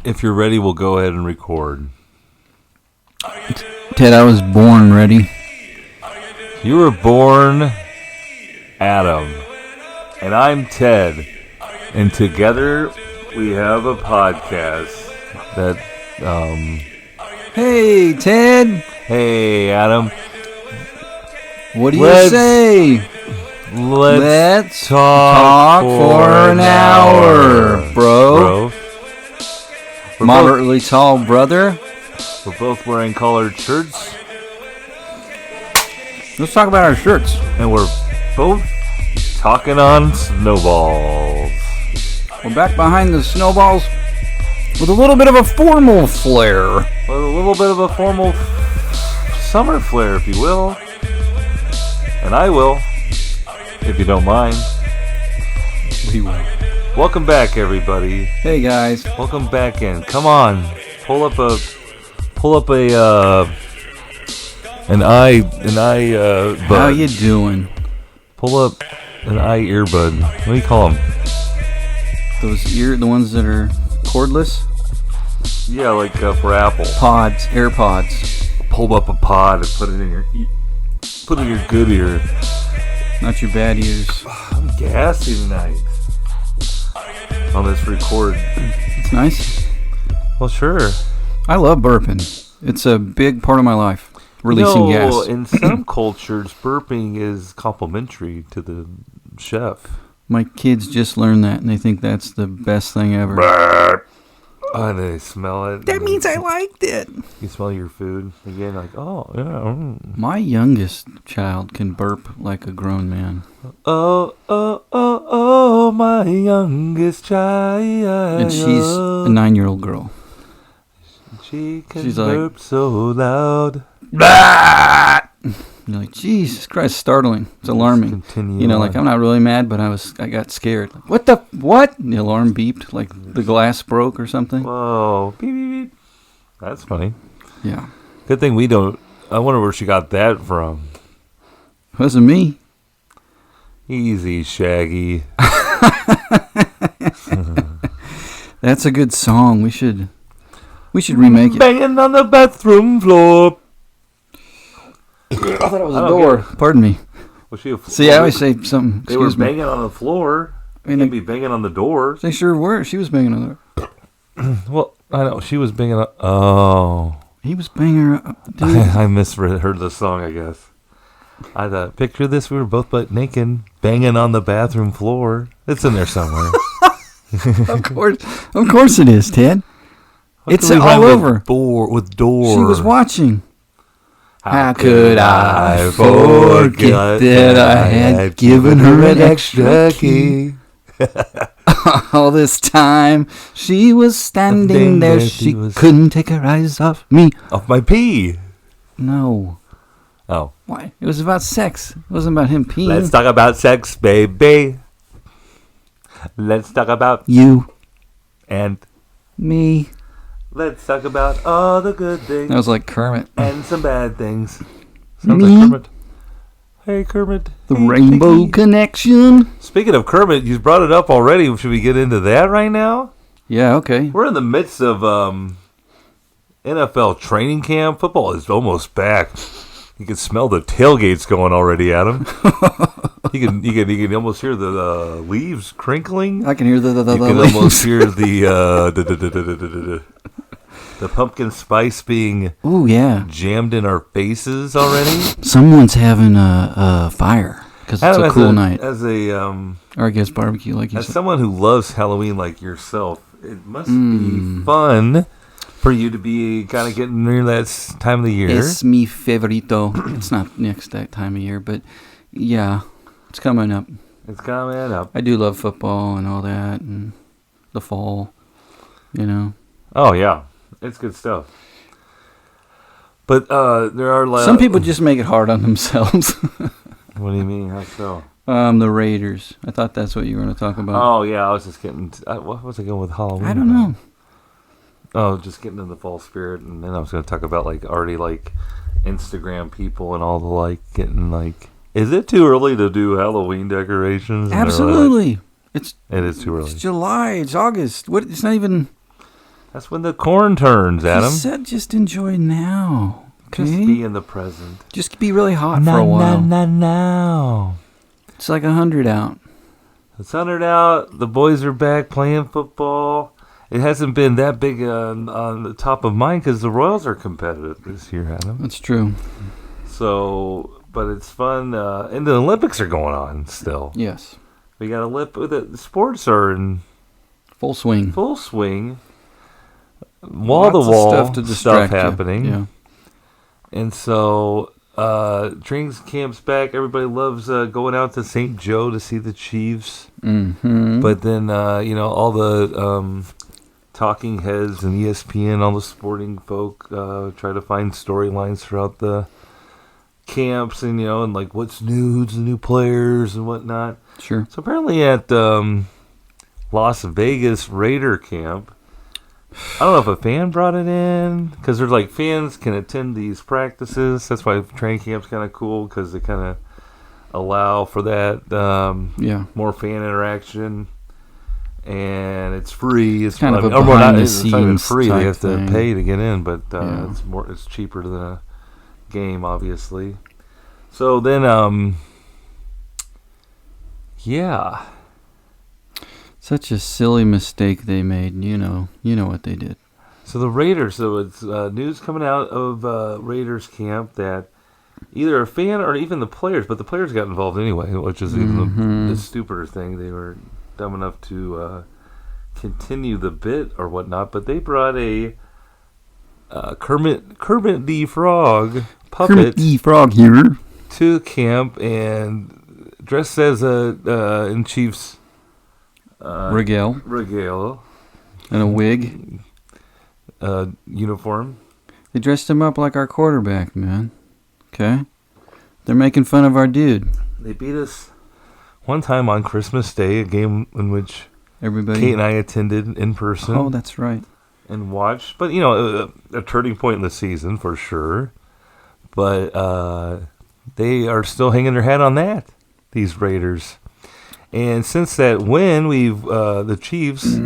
If you're ready, we'll go ahead and record. Ted, I was born ready. You were born Adam, and I'm Ted, and together we have a podcast that, Hey, Ted. Hey, Adam. What do you say? Let's talk for an hour, bro. Moderately tall brother. We're both wearing collared shirts. Let's talk about our shirts. And we're both talking on snowballs. We're back behind the snowballs with a little bit of a formal flair. With a little bit of a formal summer flair, if you will. And I will, if you don't mind. We will. Welcome back, everybody. Hey, guys. Welcome back in. Come on. Pull up an eye bud. How you doing? Pull up an eye earbud. What do you call them? The ones that are cordless? Yeah, like for Apple. Pods, AirPods. Pull up a pod and put it in your good ear. Not your bad ears. I'm gassy tonight. On this record. It's nice. Well, sure. I love burping. It's a big part of my life. Releasing gas. In some cultures, burping is complimentary to the chef. My kids just learned that, and they think that's the best thing ever. Burp. And they smell it. That means I liked it. You smell your food again, like, oh, yeah. My youngest child can burp like a grown man. Oh, my youngest child. And she's a 9-year-old girl. She's burp like, so loud. You're like, Jesus Christ, startling. It's alarming. You know, like, I'm not really mad, but I got scared. Like, what? And the alarm beeped, like the glass broke or something. Whoa. Beep, beep, beep. That's funny. Yeah. Good thing we don't. I wonder where she got that from. It wasn't me. Easy, Shaggy. That's a good song. We should remake it. Banging on the bathroom floor. I thought it was a door. Pardon me. Was she a See, I always say something. They were banging on the floor. I mean, they'd be banging on the doors. They sure were. She was banging on the door. Well, I know. She was banging on... Oh. He was banging her. Dude. I misheard the song, I guess. I thought, picture this. We were both butt naked, banging on the bathroom floor. It's in there somewhere. Of course it is, Ted. It's all over. With door. She was watching. How could I forget that I had given her an extra key? All this time, she was standing there. She couldn't take her eyes off me. Off my pee. No. Oh. Why? It was about sex. It wasn't about him peeing. Let's talk about sex, baby. Let's talk about you and me. Let's talk about all the good things. That was like Kermit. And some bad things. Sounds like Kermit. Hey, Kermit. The hey, Rainbow Pinky. Connection. Speaking of Kermit, you brought it up already. Should we get into that right now? Yeah, okay. We're in the midst of NFL training camp. Football is almost back. You can smell the tailgates going already, Adam. You can almost hear the leaves crinkling. I can hear the You can leaves. almost hear the pumpkin spice being jammed in our faces already. Someone's having a fire because it's a cool night. Or I guess barbecue, like you said. As someone who loves Halloween like yourself, it must be fun for you to be kind of getting near that time of the year. Es mi favorito. It's not next that time of year, but yeah, it's coming up. It's coming up. I do love football and all that, and the fall, you know. Oh, yeah. It's good stuff. But there are... Some people just make it hard on themselves. What do you mean? How so? The Raiders. I thought that's what you were going to talk about. Oh, yeah. I was just getting... what was I going with Halloween? I don't know. Oh, just getting in the fall spirit, and then I was going to talk about already Instagram people and all the getting Is it too early to do Halloween decorations? Absolutely. It is too early. It's July. It's August. What? It's not even. That's when the corn turns, Adam. He said just enjoy now. Okay? Just be in the present. Just be really hot for a while. Now. It's like 100 out. It's 100 out. The boys are back playing football. It hasn't been that big on the top of mind because the Royals are competitive this year, Adam. That's true. So, but it's fun. And the Olympics are going on still. Yes. We got the sports are in full swing. Wall-to-wall stuff happening. Yeah. And so, training camp's back. Everybody loves going out to St. Joe to see the Chiefs. Mm-hmm. But then, all the talking heads and ESPN, all the sporting folk try to find storylines throughout the camps and, and like what's new, who's the new players and whatnot. Sure. So apparently at Las Vegas Raider camp, I don't know if a fan brought it in, because there's like fans can attend these practices. That's why training camp's kind of cool, because they kind of allow for that more fan interaction. And it's free. It's kind of a behind-the-scenes it's not even free. They have to thing. pay to get in, but it's cheaper than a game, obviously. So then, Such a silly mistake they made. You know what they did. So the Raiders. So it's news coming out of Raiders camp that either a fan or even the players, but the players got involved anyway, which is even the stupider thing. They were dumb enough to continue the bit or whatnot, but they brought a Kermit the Frog puppet Kermit the Frog here to camp and dressed as in Chiefs regale and a wig uniform. They dressed him up like our quarterback, man. Okay, they're making fun of our dude. They beat us one time on Christmas Day, a game in which Kate and I attended in person. Oh, that's right. And watched, but a turning point in the season for sure. But they are still hanging their hat on that, these Raiders. And since that win, the Chiefs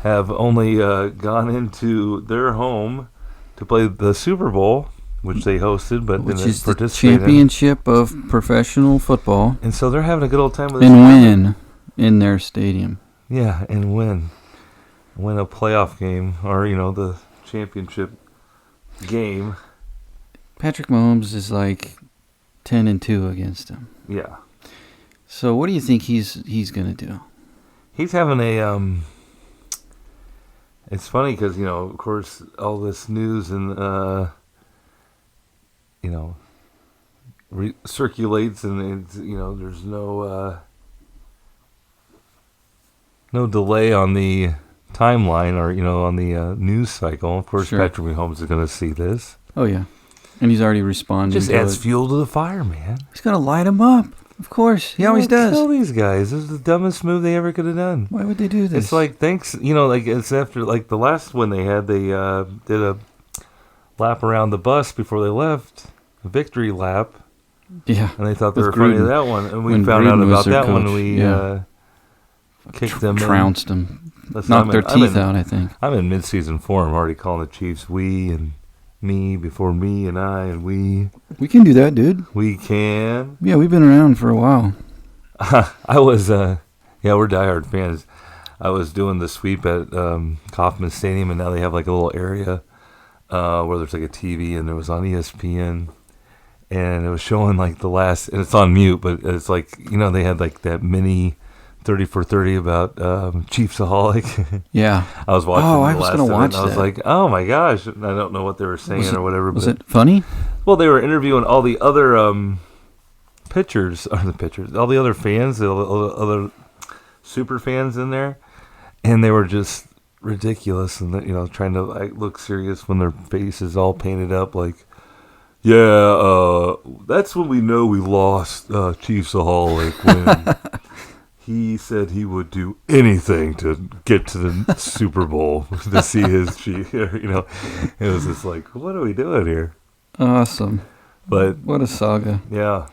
have only gone into their home to play the Super Bowl, which they hosted, but which then is the participated championship of professional football. And so they're having a good old time with and win in their stadium. Yeah, and win a playoff game or the championship game. Patrick Mahomes is like 10-2 against him. Yeah. So what do you think he's gonna do? He's having a It's funny because of course, all this news and circulates, and it's, there's no delay on the timeline or on the news cycle. Of course, sure. Patrick Mahomes is going to see this. Oh yeah, and he's already responding. Just adds fuel to the fire, man. He's gonna light him up. Of course, he always does. Kill these guys. This is the dumbest move they ever could have done. Why would they do this? It's like it's after the last one they had. They did a lap around the bus before they left, a victory lap. Yeah, and they thought they were funny of that one, and we found out about that one. And we kicked them, trounced them, knocked their teeth out. I think I'm in mid-season form, already calling the Chiefs we and me before me and I and we. We can do that, dude. We can. Yeah, we've been around for a while. I was, we're diehard fans. I was doing the sweep at Kauffman Stadium, and now they have like a little area where there's like a TV, and it was on ESPN, and it was showing like the last, and it's on mute, but it's like, they had like that mini 30 for 30 about Chiefsaholic. Yeah. I was watching I was going to watch that. I was like, oh my gosh. I don't know what they were saying or whatever. Was it funny? Well, they were interviewing all the other all the other fans, the other super fans in there, and they were just ridiculous and, trying to look serious when their face is all painted up like, that's when we know we lost Chiefsaholic when he said he would do anything to get to the Super Bowl to see his Chief. It was just like, what are we doing here? Awesome. But what a saga. Yeah.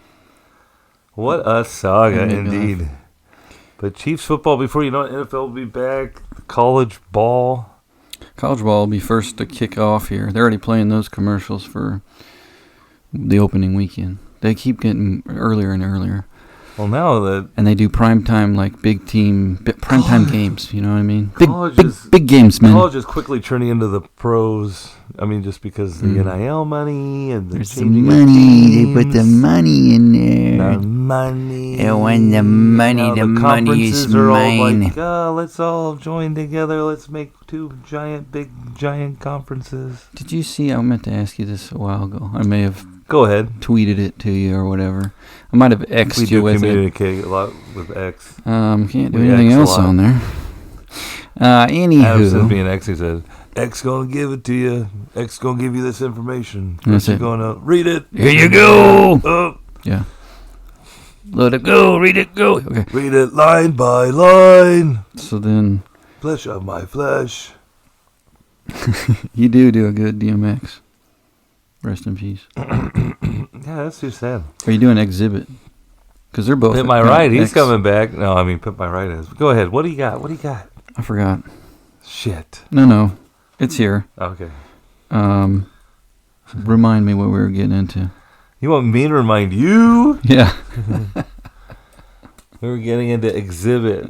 What a saga indeed. But Chiefs football, before you know it, NFL will be back. College ball. College ball will be first to kick off here. They're already playing those commercials for the opening weekend. They keep getting earlier and earlier. Well, now that... And they do primetime, like, big team, primetime games, you know what I mean? Big big games, man. College is quickly turning into the pros. I mean, just because the NIL money and the There's the changing money. of teams. They put the money in there. The money. And when the money, Now the money is conferences are all mine. like, let's all join together. Let's make two giant conferences. Did you see? I meant to ask you this a while ago. I may have Go ahead. tweeted it to you or whatever. I might have X'd We you do with it. communicate a lot with X. Can't do We anything X a else lot. on there. Adam sends Anywho, me an X. He said, X gonna give it to you. X gonna give you this information. That's You're it. gonna read it. Here you go. Oh, Yeah. Let it go. Read it. Go. Okay. read it line by line. So then Flesh of my flesh. you do a good DMX. Rest in peace. Yeah, that's too sad. Are you doing Exhibit? Because they're both. Pit my right. He's X. coming back. No, I mean, Pit my right is. Go ahead. What do you got? I forgot. Shit. No. It's here. Okay. Remind me what we were getting into. You want me to remind you? Yeah. We were getting into Exhibit.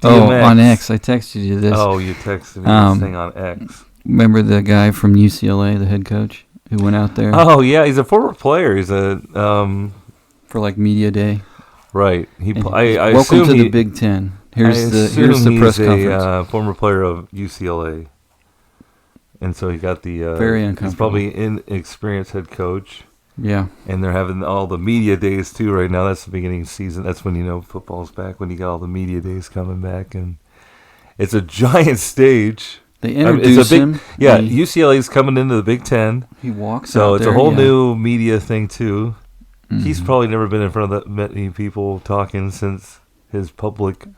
Oh, DMX. on X. I texted you this. Oh, you texted me this thing on X. Remember the guy from UCLA, the head coach, who went out there Oh, yeah. He's a former player. He's a... for like media day? Right. And I welcome assume to he, the Big Ten. I Here's the assume press he's conference. a former player of UCLA. And so he got the... Very He's uncomfortable. probably inexperienced head coach. Yeah. And they're having all the media days, too, right now. That's the beginning of the season. That's when you know football's back, when you got all the media days coming back. And it's a giant stage. They I mean, introduce him. Yeah, UCLA's coming into the Big Ten. He walks So out it's there, a whole yeah. new media thing, too. He's Mhm. probably never been in front of that many people talking since his public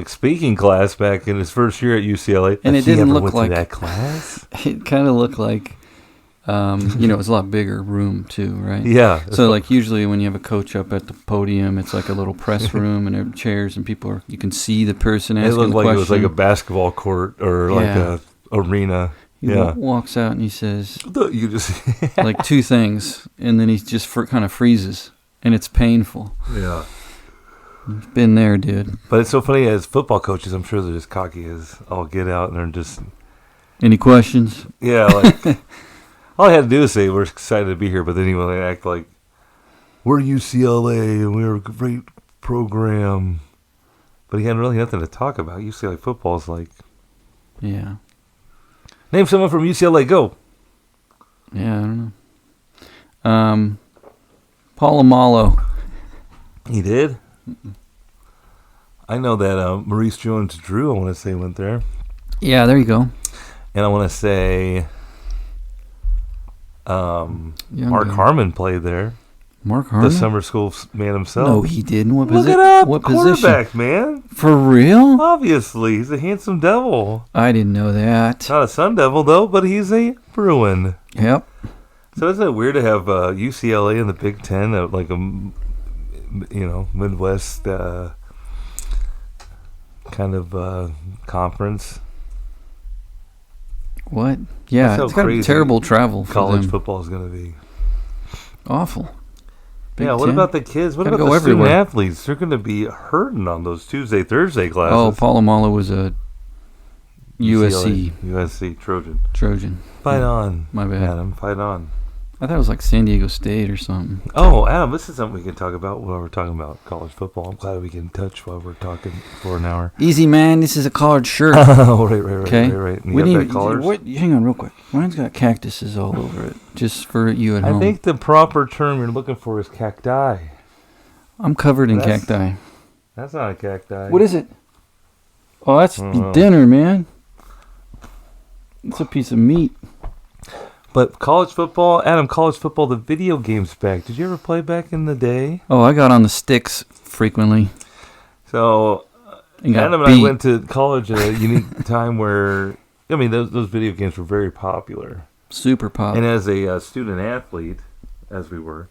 speaking class back in his first year at UCLA. And it He didn't ever look went like- to that class. It kind of looked like, it's a lot bigger room too, right? Yeah. So like usually when you have a coach up at the podium, it's like a little press room and there are chairs and people you can see the person it asking looked the like question. it was like a basketball court or like Yeah. a arena. He walks out and he says You just like two things, and then he just kind of freezes, and it's painful. yeah. Been there, dude. But it's so funny as football coaches. I'm sure they're just cocky as all get out, and they're just Any questions? yeah. Like all I had to do is say we're excited to be here, but then he would act like we're UCLA and we're a great program. But he had really nothing to talk about. UCLA football is like Yeah. name someone from UCLA. Go. Yeah, I don't know. Polamalu. He did. I know that Maurice Jones-Drew, I want to say, went there. Yeah, there you go. And I want to say Young Mark guy. Harmon played there. Mark Harmon? The summer school man himself. No, he didn't. What Look position? it up. What Quarterback, position? man. For real? Obviously. He's a handsome devil. I didn't know that. Not a Sun Devil, though, but he's a Bruin. Yep. So isn't it weird to have UCLA in the Big Ten, like a Midwest kind of conference? What? Yeah, That's how it's got to be crazy terrible travel for College them. football is going to be. Awful. Big Yeah, what 10? about the kids? What Gotta about go the student everywhere. athletes? They're going to be hurting on those Tuesday, Thursday classes. Oh, Polamalu was a USC USC Trojan. Trojan. Fight Yeah, on, My bad. Adam. Fight on. I thought it was like San Diego State or something. Oh, Adam, this is something we can talk about while we're talking about college football. I'm glad we can touch while we're talking for an hour. Easy, man. This is a collared shirt. Oh, right. Okay. And We you need have that collars? hang on real quick. Mine's got cactuses all over it, just for you at home. I think the proper term you're looking for is cacti. I'm covered in That's- cacti. That's not a cacti. What is it? Oh, that's Oh. dinner, man. It's a piece of meat. But college football, Adam, college football, the video game's back. Did you ever play back in the day? Oh, I got on the sticks frequently. So, And got Adam and beat. I went to college at a unique time where, I mean, those video games were very popular. Super pop. And as a student athlete, as we were,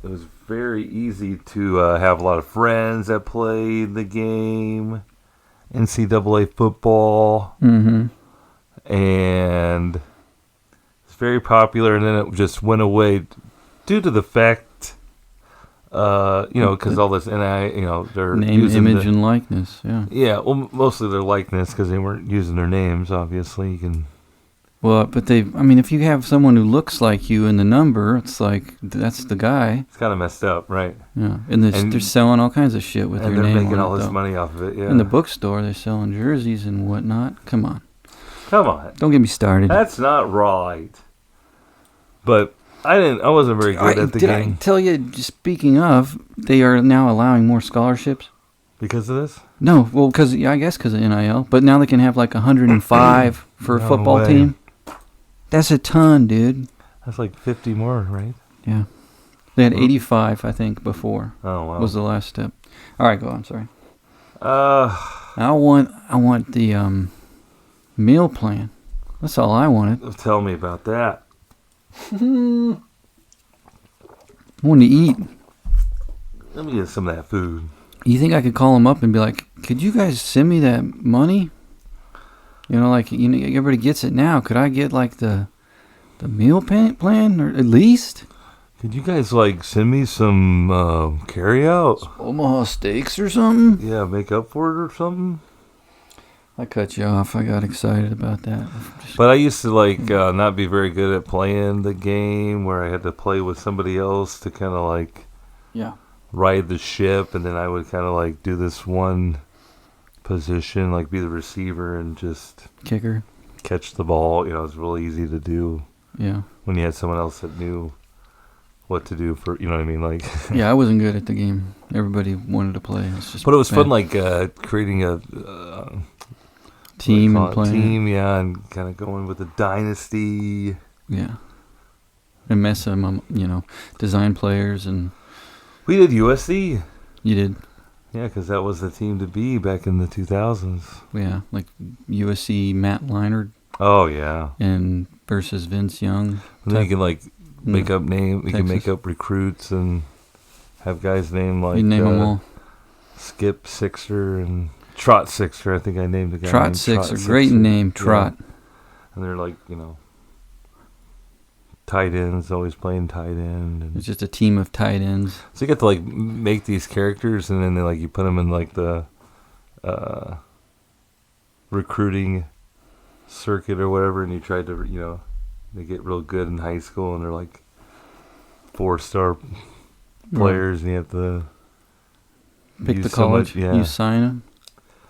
it was very easy to have a lot of friends that played the game. NCAA football. Mm-hmm. And it's very popular, and then it just went away due to the fact, because all this they're name, using image, and likeness. Yeah. Yeah, well, mostly their likeness because they weren't using their names. Obviously, you can. Well, but if you have someone who looks like you in the number, it's like that's the guy. It's kind of messed up, right? Yeah, and they're selling all kinds of shit with their name on it. And they're making all this money off of it. Yeah. In the bookstore, they're selling jerseys and whatnot. Come on. Don't get me started. That's not right. But I wasn't very good at the game. Did I tell you, speaking of, they are now allowing more scholarships? Because of this? No, well, because of NIL. But now they can have like 105 for a football team. That's a ton, dude. That's like 50 more, right? Yeah. They had 85, I think, before. Oh, wow. Was the last step. All right, go on, sorry. I want the meal plan. That's all I wanted. Tell me about that. I want to eat. Let me get some of that food. You think I could call them up and be like, could you guys send me that money? Everybody gets it now. Could I get like the meal plan, or at least? Could you guys send me some carry out? Omaha steaks or something? Yeah, make up for it or something. I cut you off. I got excited about that. But I used to not be very good at playing the game, where I had to play with somebody else to kind of ride the ship, and then I would kind of do this one position, be the receiver and just kicker, catch the ball. It was really easy to do. Yeah. When you had someone else that knew what to do for, you know what I mean? Yeah, I wasn't good at the game. Everybody wanted to play. But it was fun, creating a team and playing. Team, yeah, and kind of going with a dynasty. Yeah. And mess them, design players and. We did USC. You did. Yeah, because that was the team to be back in the 2000s. Yeah, like USC Matt Leinart. Oh, yeah. And versus Vince Young. And then you can, make up name. You can make up recruits and have guys named you name them all. Skip Sixer and Trot Sixer. I think I named the guy. Trot Sixer. Great name, Trot. Yeah. And they're tight ends, always playing tight end. And it's just a team of tight ends. So you get to make these characters, and then you put them in the recruiting circuit or whatever, and you try to they get real good in high school, and they're 4-star players, and you have to pick the college. You sign them.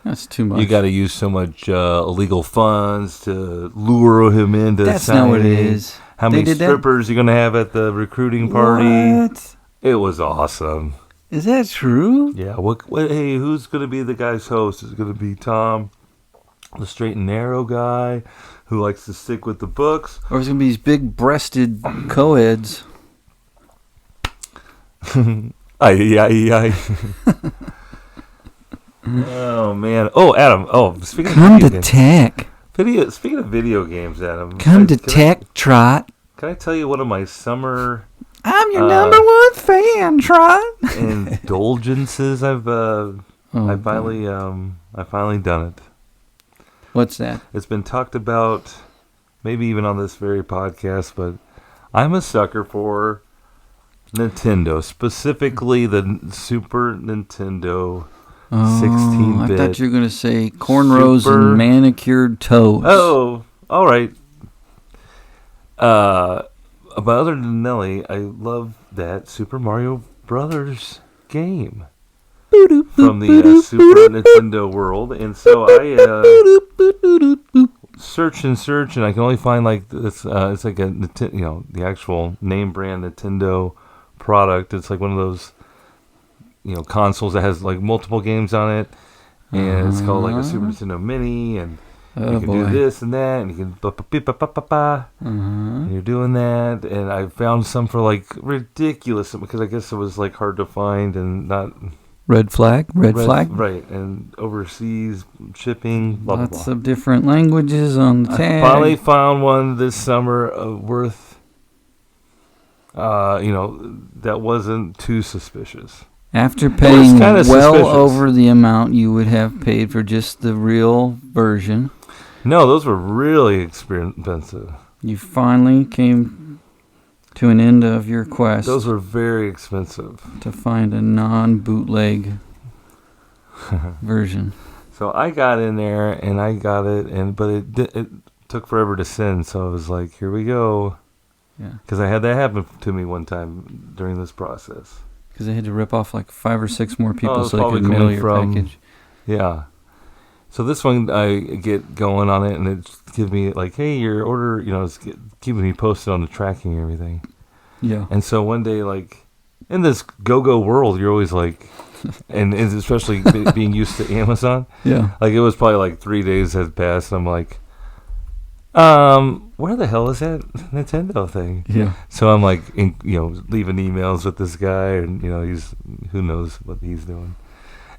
That's too much. You got to use so much illegal funds to lure him into. That's not what it is. How many strippers you gonna have at the recruiting party? What? It was awesome. Is that true? Yeah. What? Hey, who's gonna be the guy's host? Is it gonna be Tom, the straight and narrow guy, who likes to stick with the books, or is it gonna be these big-breasted co-eds? Aye. Oh man. Oh, Adam. Oh, speaking Come of to games, Tech. Speaking of video games, Adam. Come to Tech, Trot. Can I tell you one of my summer? I'm your number one fan, Trot. Indulgences. I finally done it. What's that? It's been talked about, maybe even on this very podcast, but I'm a sucker for Nintendo, specifically the Super Nintendo. 16-bit. I thought you were going to say cornrows and manicured toes. Oh, all right. But other than Nelly, I love that Super Mario Brothers game from the Super Nintendo world, and so I search, and I can only find this. It's like the actual name brand Nintendo product. It's like one of those. Consoles that has multiple games on it, and it's called a Super Nintendo Mini, and you can do this and that, and you can and you're doing that, and I found some for ridiculous, because I guess it was hard to find and not red flag, right, and overseas shipping, blah, lots blah. of different languages on the tag. I finally found one this summer worth, that wasn't too suspicious. After paying kinda well suspicious. over the amount you would have paid for just the real version, No, those were really expensive. you finally came to an end of your quest Those were very expensive. to find a non-bootleg version. So I got in there and I got it, but it took forever to send. So I was like, here we go. Yeah. Because I had that happen to me one time during this process. Because they had to rip off like 5 or 6 more people it's so they probably could mail coming your from- package. Yeah. So this one, I get going on it, and it gives me like, hey, your order, it's keeping me posted on the tracking and everything. Yeah. And so one day, like, in this go-go world, you're always like, and especially being used to Amazon, Yeah. like it was probably like 3 days had passed, and I'm like, where the hell is that Nintendo thing? Yeah. So I'm like, leaving emails with this guy, and he's who knows what he's doing,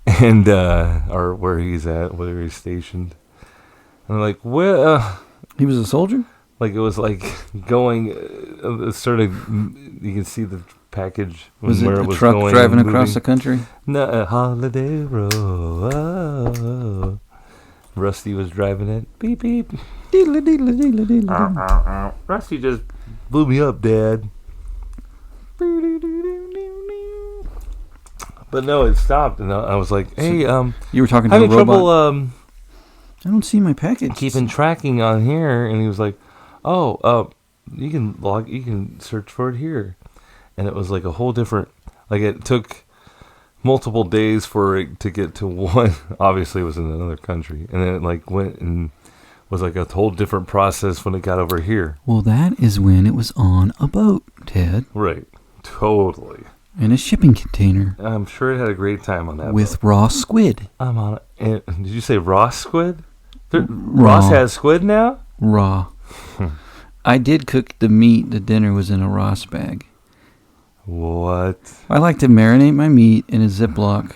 and or where he's at, whether he's stationed. And I'm like, well, He was a soldier? like it was like going, sort of, you can see the package Was where it it a was truck going, driving moving. across the country? No, a holiday road. Oh. Rusty was driving it. Beep beep. Deedle, deedle, deedle, deedle. Rusty just blew me up, Dad. But no, it stopped, and I was like, "Hey, You were talking to the having robot. trouble I don't see my package. keeping tracking on here." And he was like, "Oh, you can search for it here." And it was like a whole different. Like it took multiple days for it to get to one. Obviously, it was in another country, and then it like went and was like a whole different process when it got over here. Well, that is when it was on a boat, Ted. Right, totally. In a shipping container I'm sure it had a great time on that. with raw squid. I'm on it. And did you say raw squid? Raw. Ross has squid now? Raw. I did cook the meat. The dinner was in a Ross bag. What? I like to marinate my meat in a Ziploc.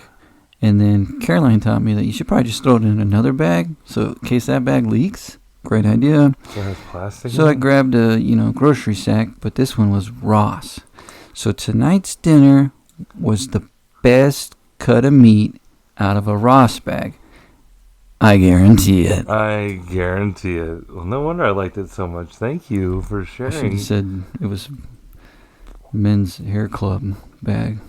And then Caroline taught me that you should probably just throw it in another bag. So in case that bag leaks. Great idea. So it has plastic So in I it? grabbed a, grocery sack, but this one was Ross. So tonight's dinner was the best cut of meat out of a Ross bag. I guarantee it. I guarantee it. Well, no wonder I liked it so much. Thank you for I should sharing. have said it was men's hair club bag.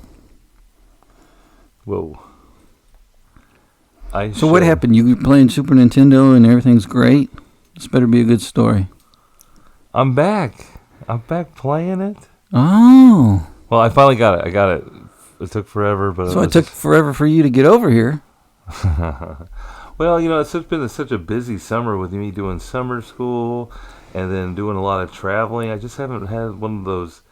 Whoa. So what happened? You were playing Super Nintendo and everything's great? This better be a good story. I'm back. I'm back playing it. Oh. Well, I finally got it. I got it. It took forever, but So it took forever for you to get over here. Well, it's just been such a busy summer with me doing summer school and then doing a lot of traveling. I just haven't had one of those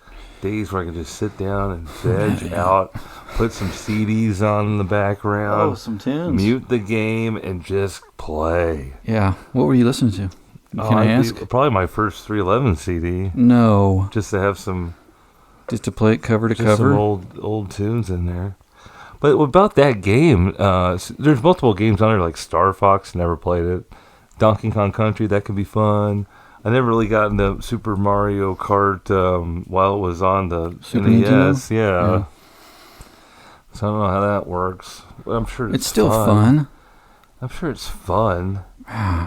days where I can just sit down and veg out, put some CDs on in the background, some tunes. mute the game, and just play. Yeah. What were you listening to? Can I ask? Probably my first 311 CD, No. just to have some, Just to play it cover to just cover? some old tunes in there. But about that game, there's multiple games on there, like Star Fox, never played it. Donkey Kong Country, that could be fun. I never really got into Super Mario Kart while it was on the Super NES. Nintendo? Yeah. So I don't know how that works. But I'm sure It's still fun. I'm sure it's fun.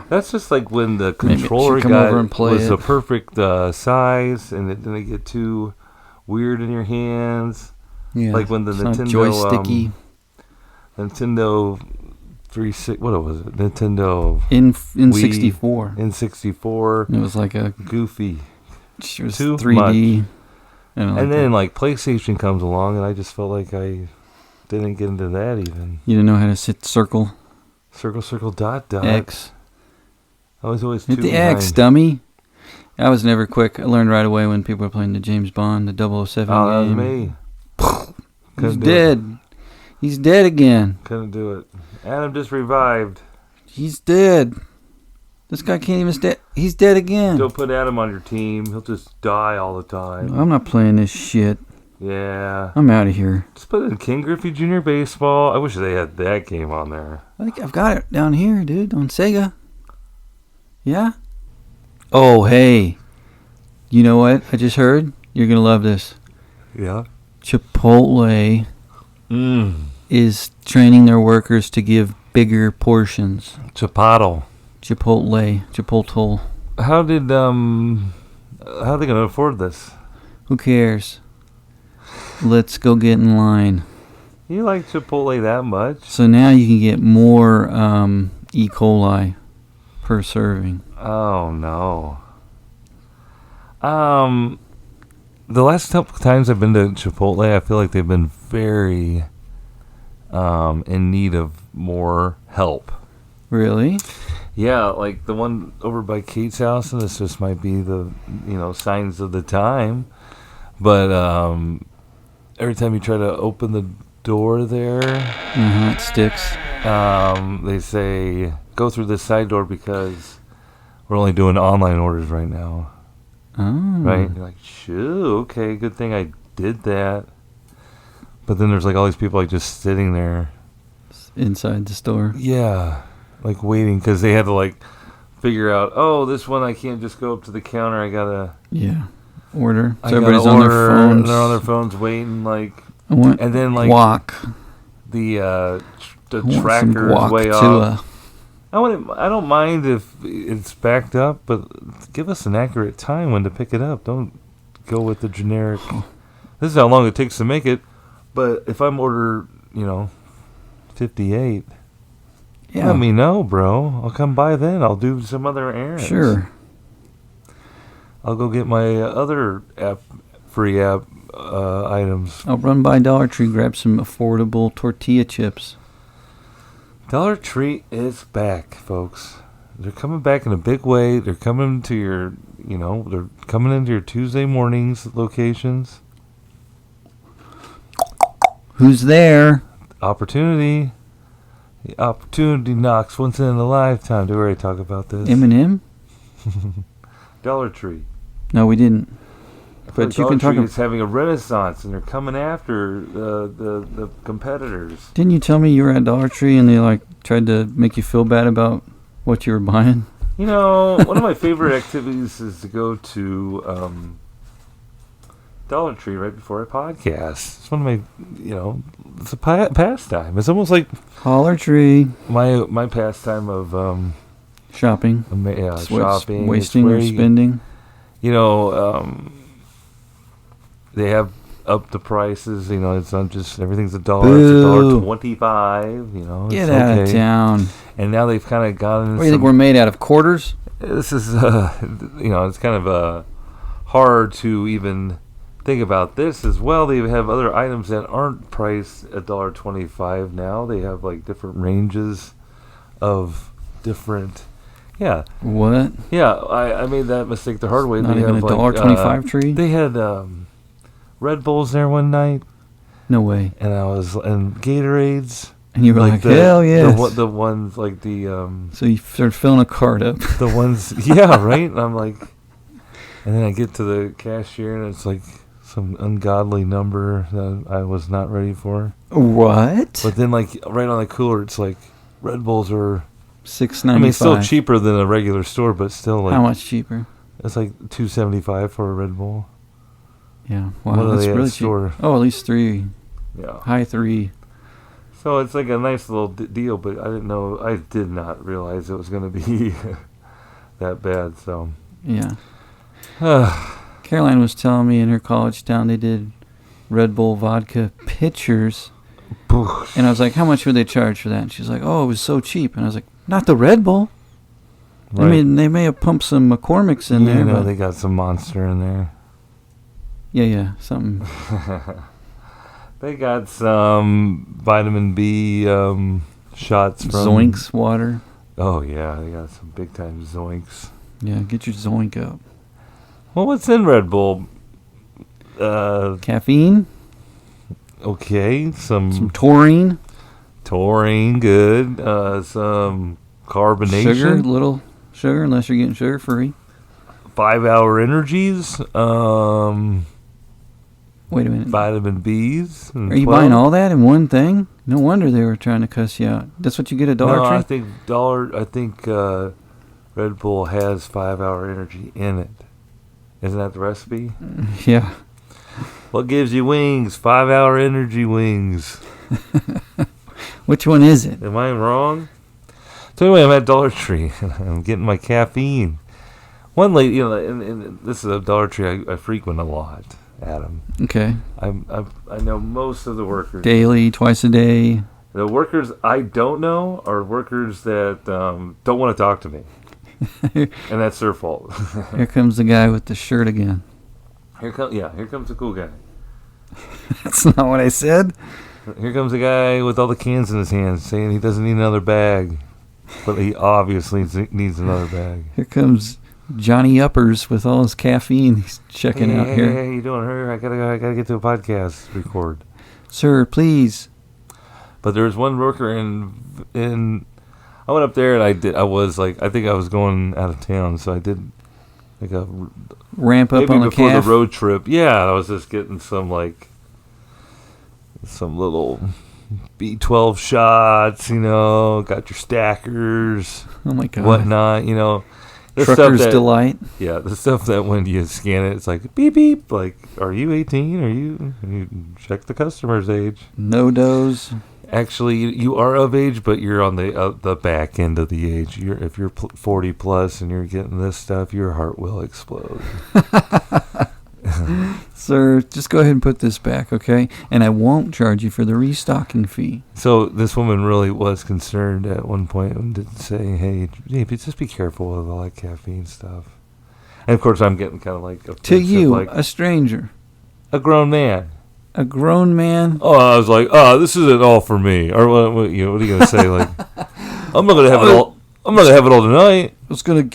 That's just like when the Maybe it should controller come over and play was it. the perfect size, and it didn't get too weird in your hands. Yeah. Like when the it's not Nintendo joysticky. Nintendo 36, what was it? Nintendo in Wii, 64. N64, It was like a goofy. it was Too 3D. And then like PlayStation comes along, and I just felt like I didn't get into that even. you didn't know how to sit circle Circle, circle, dot, dot. X. I was always Hit too the behind. X, dummy. I was never quick. I learned right away when people were playing the James Bond, the 007 Oh, that was game. me. He's Couldn't do dead. He's dead again. Couldn't do it. Adam just revived. He's dead. This guy can't even stay. He's dead again. Don't put Adam on your team. He'll just die all the time. I'm not playing this shit. Yeah. I'm out of here. Just put in King Griffey Jr. Baseball. I wish they had that game on there. I think I've got it down here, dude, on Sega. Yeah? Oh, hey. You know what I just heard? You're going to love this. Yeah. Chipotle is training their workers to give bigger portions. Chipotle. Chipotle. How are they going to afford this? Who cares? Let's go get in line. You like Chipotle that much? So now you can get more E. coli per serving. Oh, no. The last couple times I've been to Chipotle, I feel like they've been very in need of more help. Really? Yeah, like the one over by Kate's house, and this just might be the, signs of the time. But every time you try to open the door there, it sticks. They say, go through this side door because we're only doing online orders right now. Oh. Right? You're like, shoo, okay, good thing I did that. But then there's like all these people like just sitting there. Inside the store. Yeah. Like waiting because they had to like figure out, oh, this one I can't just go up to the counter. I gotta order. So everybody's on their phones. They're on their phones waiting, like, and then like guac. The tracker's way off. I don't mind if it's backed up, but give us an accurate time when to pick it up. Don't go with the generic. This is how long it takes to make it. But if I'm order, 58. Yeah. Let me know, bro. I'll come by then. I'll do some other errands. Sure. I'll go get my other free app items. I'll run by Dollar Tree, grab some affordable tortilla chips. Dollar Tree is back, folks. They're coming back in a big way. They're coming to your, they're coming into your Tuesday mornings locations. Who's there? Opportunity. The opportunity knocks once in a lifetime. Did we already talk about this? M&M? Dollar Tree. No, we didn't. But you can talk about. It's having a renaissance, and they're coming after the competitors. Didn't you tell me you were at Dollar Tree and they tried to make you feel bad about what you were buying? One of my favorite activities is to go to Dollar Tree right before I podcast. It's one of my, it's a pastime. It's almost like Dollar Tree. My pastime of shopping. Shopping, wasting or spending. They have up the prices. It's not just everything's $1. It's $1.25. Get out of town. And now they've kind of gotten. What do you think we're made out of? Quarters? This is it's kind of hard to even think about this as well. They have other items that aren't priced $1.25 now. They have like different ranges of different. Yeah. What? Yeah, I made that mistake the hard way. Not even $1.25 tree. They had Red Bulls there one night. No way. And Gatorades. And you were like hell yes. The ones like the. So you started filling a cart up. The ones, yeah, right. And I'm like, and then I get to the cashier and it's like some ungodly number that I was not ready for. What? But then like right on the cooler, it's like Red Bulls are $6.95. I mean, it's still cheaper than a regular store, but still like. How much cheaper? It's like $2.75 for a Red Bull. Yeah, wow, that's really cheap. Oh, at least $3. Yeah, high $3. So it's like a nice little deal, but I did not realize it was going to be that bad. So yeah. Caroline was telling me in her college town they did Red Bull vodka pitchers. And I was like, how much would they charge for that? And she's like, oh, it was so cheap. And I was like, not the Red Bull. Right. I mean, they may have pumped some McCormick's in there. But they got some Monster in there. Yeah, something. They got some vitamin B shots from Zoinks water. Oh, yeah, they got some big-time Zoinks. Yeah, get your Zoink up. Well, what's in Red Bull? Caffeine. Okay, some taurine. Taurine, good. Some carbonation. Little sugar, unless you're getting sugar-free. 5-hour energies. Wait a minute. Vitamin B's. Are you buying all that in one thing? No wonder they were trying to cuss you out. That's what you get at Dollar Tree? I think Red Bull has 5-hour energy in it. Isn't that the recipe? Yeah. What gives you wings? 5-hour energy wings. Which one is it? Am I wrong? So anyway, I'm at Dollar Tree, and I'm getting my caffeine. One lady, and this is a Dollar Tree I frequent a lot, Adam. Okay. I know most of the workers. Daily, twice a day. The workers I don't know are workers that don't want to talk to me. And that's their fault. Here comes the guy with the shirt again. Here comes the cool guy. That's not what I said. Here comes the guy with all the cans in his hands saying he doesn't need another bag. But he obviously needs another bag. Here comes Johnny Uppers with all his caffeine. He's checking out here. Hey, how you doing? Hurry, I gotta get to a podcast record. Sir, please. But there was one worker in I went up there and I think I was going out of town, so I did like a ramp up on the before calf. the road trip. Yeah, I was just getting some little B12 shots, got your stackers, Oh my God. whatnot, the Trucker's stuff that, Delight. Yeah, the stuff that when you scan it, it's like beep beep, like, are you 18? You check the customer's age. No dose. Actually, you are of age, but you're on the back end of the age. If you're 40 plus and you're getting this stuff, your heart will explode. Sir, just go ahead and put this back, okay? And I won't charge you for the restocking fee. So this woman really was concerned at one point and did say, hey, just be careful with all that caffeine stuff. And, of course, I'm getting kind of like... To you, a stranger. A grown man. A grown man? Oh, I was like, this isn't all for me. Or what are you going to say? Like, I'm not going to have it all. I'm not going to have it all tonight.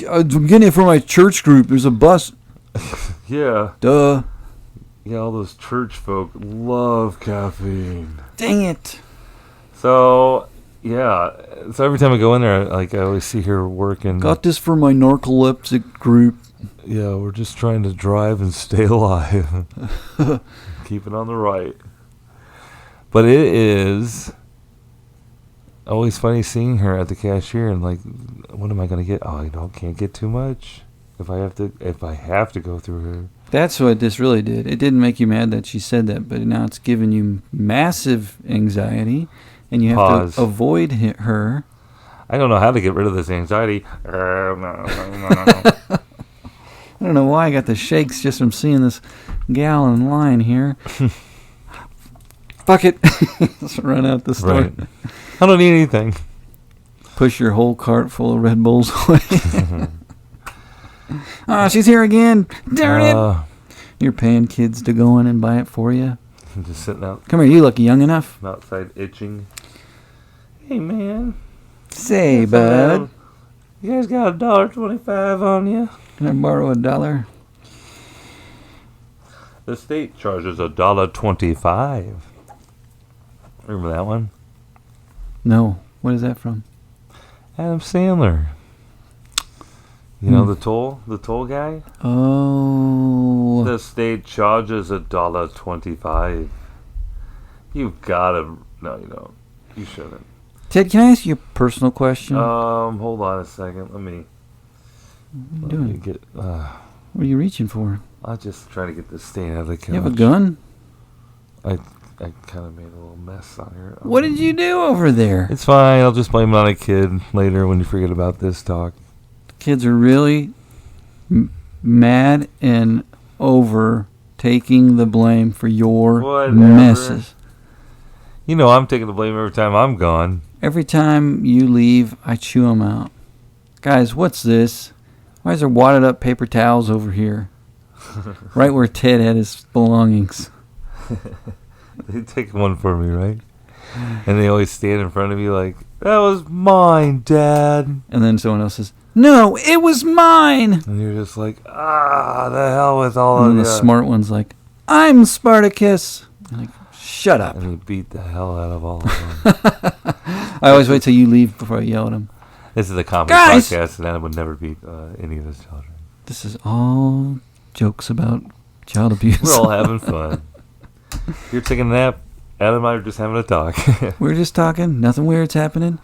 I'm getting it for my church group. There's a bus. Yeah. Duh. Yeah, all those church folk love caffeine. Dang it. So, yeah. So every time I go in there, I always see her working. Got this for my narcoleptic group. Yeah, we're just trying to drive and stay alive. Keep it on the right. But it is always funny seeing her at the cashier and like, what am I going to get? Oh, can't get too much. If I have to go through her. That's what this really did. It didn't make you mad that she said that, but now it's giving you massive anxiety, and you have to avoid her. I don't know how to get rid of this anxiety. I don't know why I got the shakes just from seeing this gal in line here. Fuck it. Let's run out the store. Right. I don't need anything. Push your whole cart full of Red Bulls away. Oh, she's here again. Darn it. You're paying kids to go in and buy it for you. I'm just sitting out. Come here, you look young enough. I'm outside itching. Hey, man. Say, bud. You guys got $1.25 on you? Can I borrow $1? The state charges $1.25. Remember that one? No. What is that from? Adam Sandler. You know the toll guy? Oh. The state charges $1.25. You've got to... No, you don't. You shouldn't. Ted, can I ask you a personal question? Hold on a second. Let me get... What are you reaching for? I'll just try to get this stain out of the couch. You have a gun? I kind of made a little mess on here. What did you do over there? It's fine. I'll just blame it on a kid later when you forget about this talk. Kids are really mad and over taking the blame for your messes. You know I'm taking the blame every time I'm gone. Every time you leave, I chew them out. Guys, what's this? Why is there wadded up paper towels over here? Right where Ted had his belongings. They take one for me, right? And they always stand in front of you like, that was mine, Dad. And then someone else says, no, it was mine. And you're just like, the hell with all of you. And the smart one's like, I'm Spartacus. I'm like, shut up. And you beat the hell out of all of them. I always wait till you leave before I yell at them. This is a comedy podcast, and Adam would never beat any of his children. This is all jokes about child abuse. We're all having fun. You're taking a nap. Adam and I are just having a talk. We're just talking. Nothing weird's happening.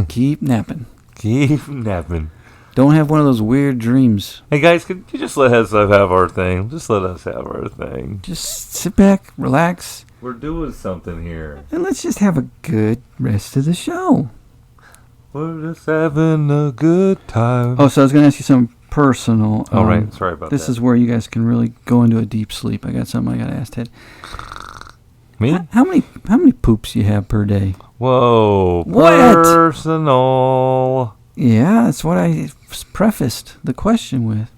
Keep napping. Keep napping. Don't have one of those weird dreams. Hey, guys, could you just let us have our thing? Just let us have our thing. Just sit back, relax, We're doing something here. And let's just have a good rest of the show. We're just having a good time. Oh, so I was going to ask you something personal. All right. Sorry about that. This is where you guys can really go into a deep sleep. I got something I got to ask Ted. Me? How many poops you have per day? Whoa. What? Personal. Yeah, that's what I prefaced the question with.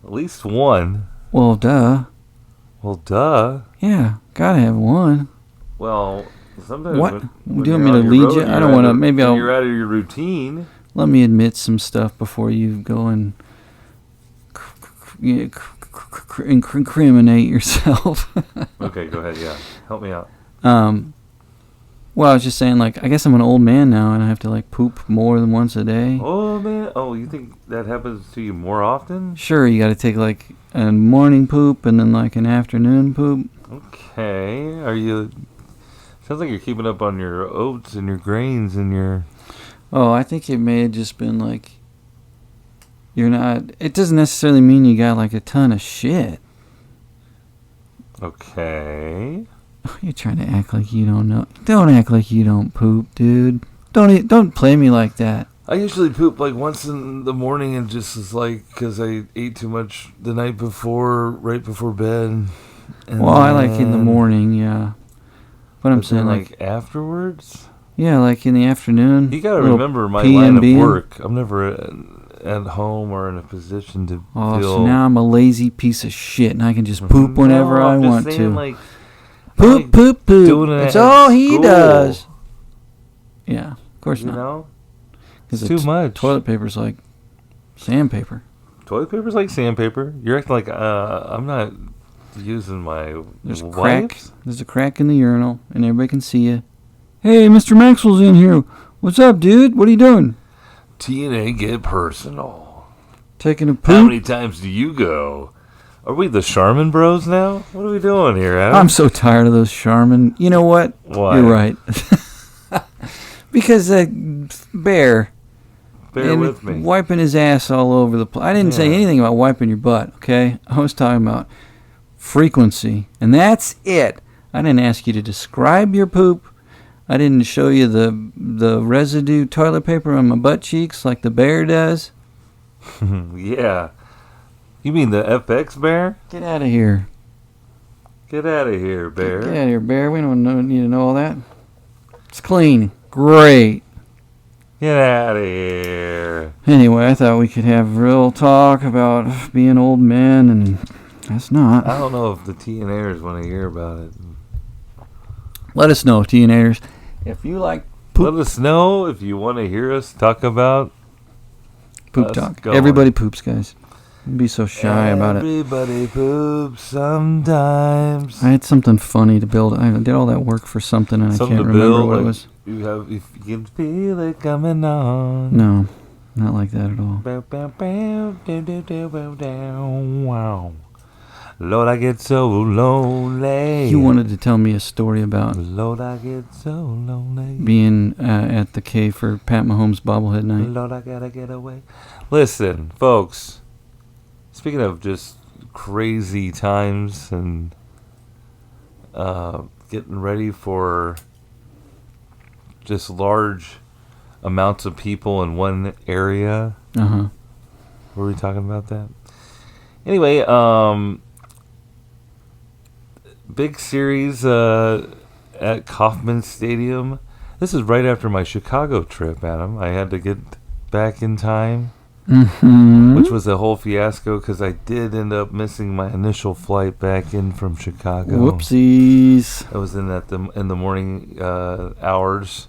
At least one. Well, duh. Well, duh. Yeah, gotta have one. Well, sometimes What? when Do you you're want me on to your lead you? road, I don't want to. Maybe I'll. You're out of your routine. Let me admit some stuff before you go and incriminate yourself. Okay, go ahead. Yeah, help me out. Well, I was just saying, like, I guess I'm an old man now, and I have to like poop more than once a day. Oh man! Oh, you think that happens to you more often? Sure, you got to take like a morning poop and then like an afternoon poop. Okay. Are you? Sounds like you're keeping up on your oats and your grains and your. Oh, I think it may have just been like. You're not. It doesn't necessarily mean you got like a ton of shit. Okay. You're trying to act like you don't know. Don't act like you don't poop, dude. Don't play me like that. I usually poop like once in the morning and just is like because I ate too much the night before, right before bed. And Well, I like in the morning, yeah. But I'm saying like afterwards. Yeah, like in the afternoon. You gotta remember my line of work. I'm never at home or in a position to feel. So now I'm a lazy piece of shit, and I can just poop whenever I want to. Like, poop, poop, poop. That's all he does. Yeah, of course not. You know, it's too much. Toilet paper's like sandpaper. Toilet paper's like sandpaper. You're acting like I'm not using my There's wipes. Crack. There's a crack in the urinal, and everybody can see you. Hey, Mr. Maxwell's in here. What's up, dude? What are you doing? TNA get personal. Taking a poop? How many times do you go? Are we the Charmin Bros now? What are we doing here, Adam? I'm so tired of those Charmin. You know what? Why? You're right. Because Bear with me. Wiping his ass all over the place. I didn't say anything about wiping your butt, okay? I was talking about frequency, and that's it. I didn't ask you to describe your poop. I didn't show you the residue toilet paper on my butt cheeks like the bear does. Yeah. You mean the FX bear? Get out of here. Get out of here, bear. Get out of here, bear. We don't need to know all that. It's clean. Great. Get out of here. Anyway, I thought we could have real talk about being old men, and that's not. I don't know if the TNAers want to hear about it. Let us know, TNAers. If you like poop. Let us know if you want to hear us talk about poop talk. Everybody poops, guys. Don't be so shy about it. Everybody poops sometimes. I had something funny to build. I did all that work for something, and something I can't remember what it was. If you can feel it coming on. No, not like that at all. Wow. Lord, I get so lonely. You wanted to tell me a story about Lord, I get so lonely. Being at the cave for Pat Mahomes bobblehead night. Lord, I gotta get away. Listen, folks. Speaking of just crazy times and getting ready for just large amounts of people in one area. Uh-huh. Were we talking about that? Anyway, big series at Kauffman Stadium. This is right after my Chicago trip, Adam. I had to get back in time, which was a whole fiasco because I did end up missing my initial flight back in from Chicago. Whoopsies! I was in the morning hours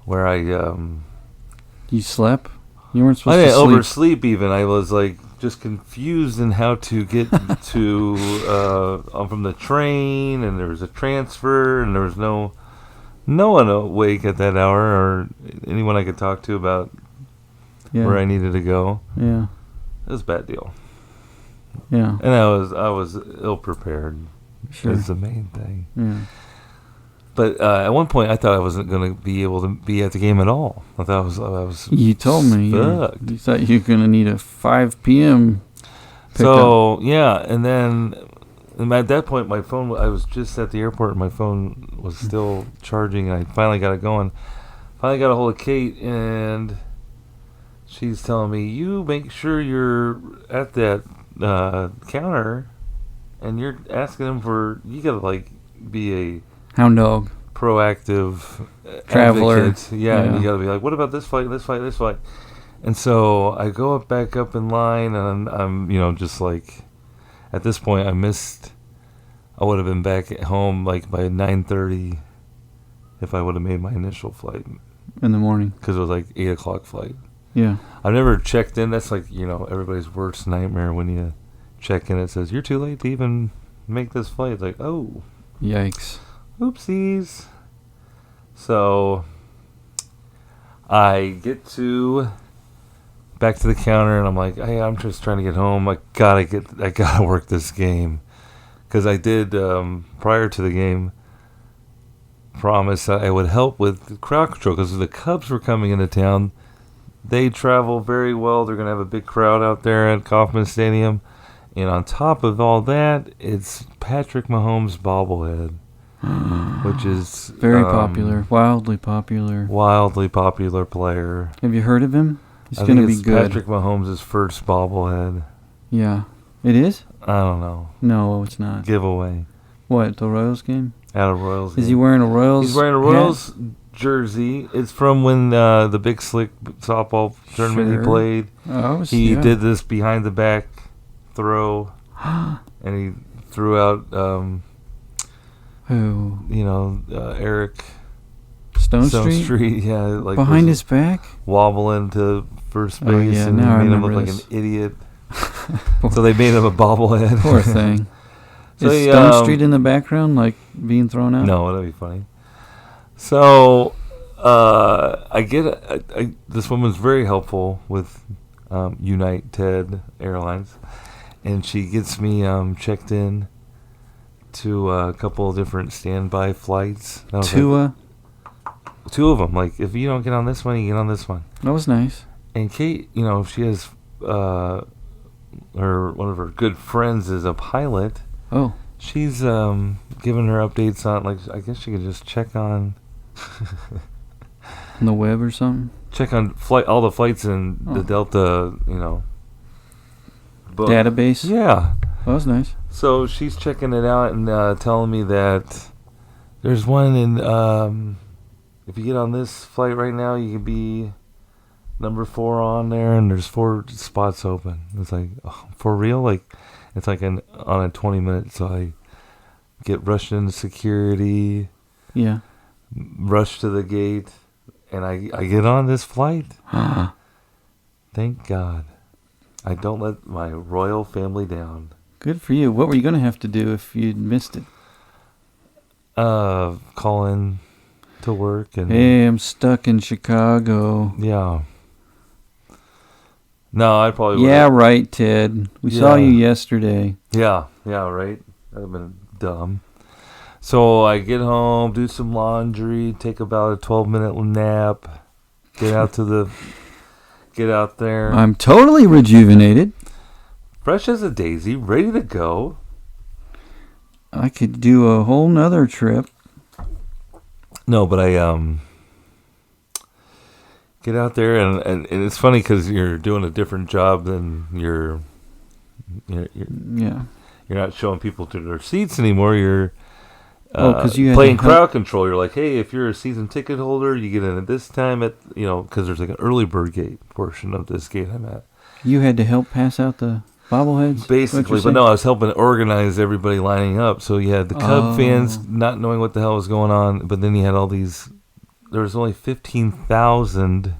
where I You slept? You weren't supposed I to didn't sleep. oversleep even. I was like just confused in how to get to from the train, and there was a transfer, and there was no one awake at that hour or anyone I could talk to about where I needed to go. Yeah, it was a bad deal. Yeah, and I was ill prepared. Sure, that's the main thing. Yeah. But at one point, I thought I wasn't going to be able to be at the game at all. I thought I was. You told me you thought you were going to need a 5 p.m. So yeah, and then And at that point, my phone, I was just at the airport and my phone was still charging, and I finally got it going. Finally got a hold of Kate, and she's telling me, you make sure you're at that counter, and you're asking them for, you gotta, like, be a hound dog. Proactive Traveler. advocate. Yeah, and you gotta be like, what about this flight, this flight, this flight? And so I go back up in line, and I'm just like, at this point, I would have been back at home like by 9:30 if I would have made my initial flight. In the morning. Because it was like 8 o'clock flight. Yeah. I've never checked in. That's like, everybody's worst nightmare when you check in. It says, you're too late to even make this flight. It's like, oh. Yikes. Oopsies. So I get back to the counter, and I'm like, hey, I'm just trying to get home. I gotta work this game, because I did prior to the game promise that I would help with crowd control, because the Cubs were coming into town. They travel very well. They're gonna have a big crowd out there at Kauffman Stadium, and on top of all that, it's Patrick Mahomes' bobblehead, which is very popular, wildly popular player. Have you heard of him? He's I going to think be it's good. Patrick Mahomes' first bobblehead. Yeah. It is? I don't know. No, it's not. Giveaway. What, the Royals game? At a Royals game. Is he wearing a Royals He's wearing a Royals jersey. It's from when the Big Slick softball tournament he played. Oh, he did this behind the back throw, and he threw out, Eric Stone Street, yeah, like behind his back, wobbling to first base, and now made him look like an idiot. So they made him a bobblehead. Poor thing. So is Stone Street in the background, like being thrown out? No, that'd be funny. So this woman's very helpful with United Airlines, and she gets me checked in to a couple of different standby flights. Two of them. Like, if you don't get on this one, you get on this one. That was nice. And Kate, she has one of her good friends is a pilot. Oh. She's giving her updates on, like, I guess she could just check on on the web or something. Check on all the flights in the Delta, book. Database. Yeah. That was nice. So she's checking it out and telling me that there's one in. If you get on this flight right now, you can be number 4 on there, and there's 4 spots open. It's like, oh, for real? Like, it's like on a 20-minute, so I get rushed into security. Yeah. Rush to the gate, and I get on this flight. Thank God. I don't let my royal family down. Good for you. What were you going to have to do if you'd missed it? Call in to work and hey, I'm stuck in Chicago. Yeah. No, I probably would. Yeah, right, Ted. We saw you yesterday. Yeah, right. That'd have been dumb. So I get home, do some laundry, take about a 12-minute nap, get out there. I'm totally rejuvenated. Fresh as a daisy, ready to go. I could do a whole nother trip. No, but I get out there, and it's funny because you're doing a different job than you're not showing people to their seats anymore. You're because you playing crowd control. You're like, hey, if you're a season ticket holder, you get in at this time because there's like an early bird gate portion of this gate I'm at. You had to help pass out the bobbleheads? Basically, but no, I was helping organize everybody lining up. So you had the Cub fans not knowing what the hell was going on, but then you had all these. There was only 15,000